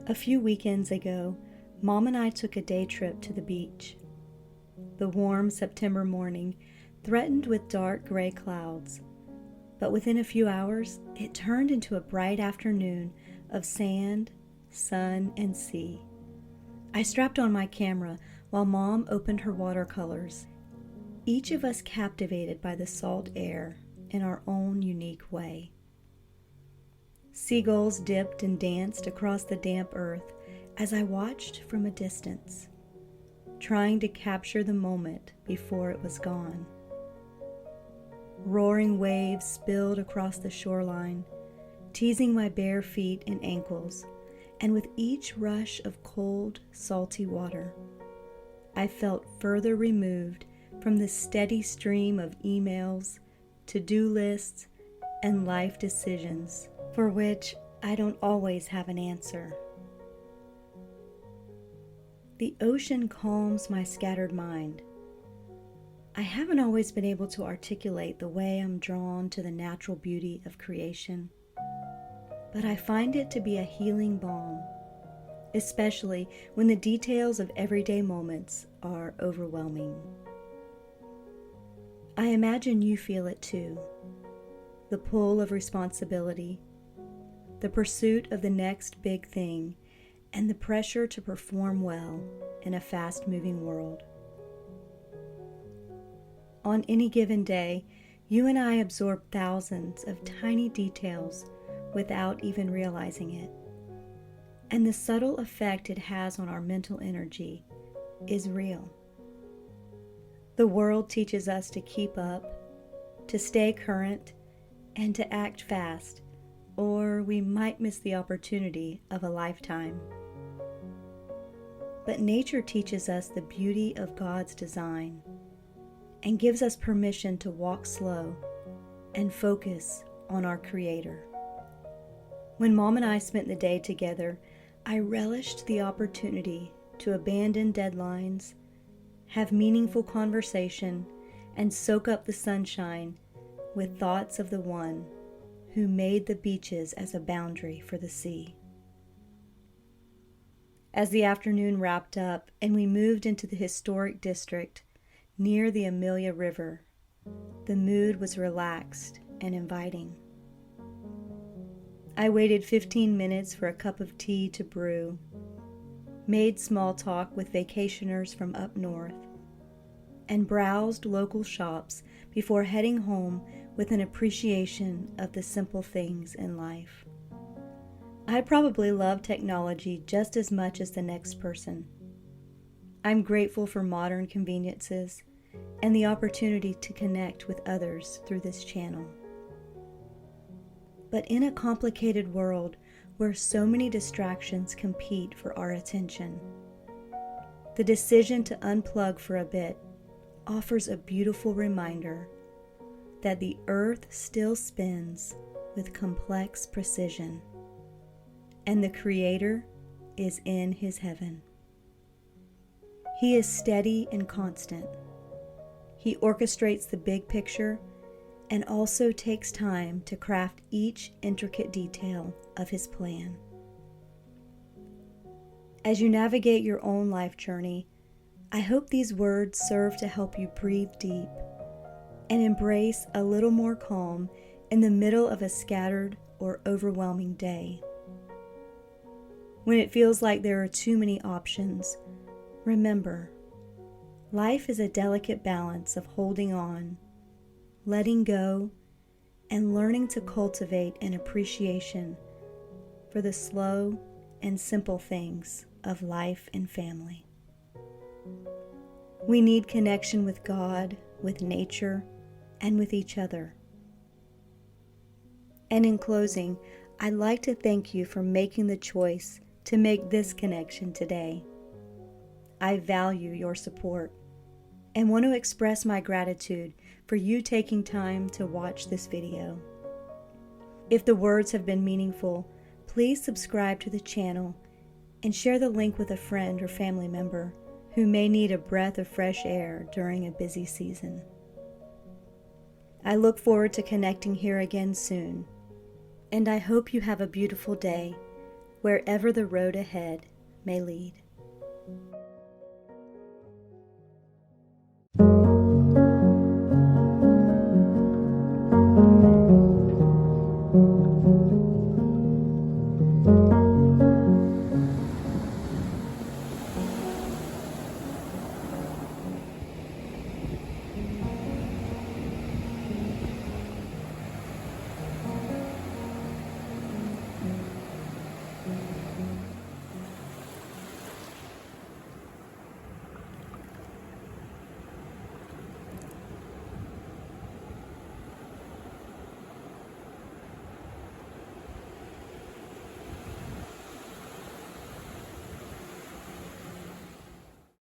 A few weekends ago, Mom and I took a day trip to the beach. The warm September morning threatened with dark gray clouds, but within a few hours, it turned into a bright afternoon of sand, sun, and sea. I strapped on my camera while Mom opened her watercolors, each of us captivated by the salt air in our own unique way. Seagulls dipped and danced across the damp earth as I watched from a distance, trying to capture the moment before it was gone. Roaring waves spilled across the shoreline, teasing my bare feet and ankles, and with each rush of cold, salty water, I felt further removed from the steady stream of emails, to-do lists, and life decisions for which I don't always have an answer. The ocean calms my scattered mind. I haven't always been able to articulate the way I'm drawn to the natural beauty of creation, but I find it to be a healing balm, especially when the details of everyday moments are overwhelming. I imagine you feel it too. The pull of responsibility, the pursuit of the next big thing, and the pressure to perform well in a fast-moving world. On any given day, you and I absorb thousands of tiny details without even realizing it. And the subtle effect it has on our mental energy is real. The world teaches us to keep up, to stay current, and to act fast, or we might miss the opportunity of a lifetime. But nature teaches us the beauty of God's design and gives us permission to walk slow and focus on our Creator. When Mom and I spent the day together, I relished the opportunity to abandon deadlines, have meaningful conversation, and soak up the sunshine with thoughts of the One who made the beaches as a boundary for the sea. As the afternoon wrapped up and we moved into the historic district near the Amelia River, the mood was relaxed and inviting. I waited 15 minutes for a cup of tea to brew, made small talk with vacationers from up north, and browsed local shops before heading home with an appreciation of the simple things in life. I probably love technology just as much as the next person. I'm grateful for modern conveniences and the opportunity to connect with others through this channel. But in a complicated world where so many distractions compete for our attention, the decision to unplug for a bit offers a beautiful reminder that the earth still spins with complex precision, and the Creator is in His heaven. He is steady and constant. He orchestrates the big picture and also takes time to craft each intricate detail of His plan. As you navigate your own life journey, I hope these words serve to help you breathe deep and embrace a little more calm in the middle of a scattered or overwhelming day. When it feels like there are too many options, remember, life is a delicate balance of holding on, letting go, and learning to cultivate an appreciation for the slow and simple things of life and family. We need connection with God, with nature, and with each other. And in closing, I'd like to thank you for making the choice to make this connection today. I value your support and want to express my gratitude for you taking time to watch this video. If the words have been meaningful, please subscribe to the channel and share the link with a friend or family member who may need a breath of fresh air during a busy season. I look forward to connecting here again soon, and I hope you have a beautiful day wherever the road ahead may lead.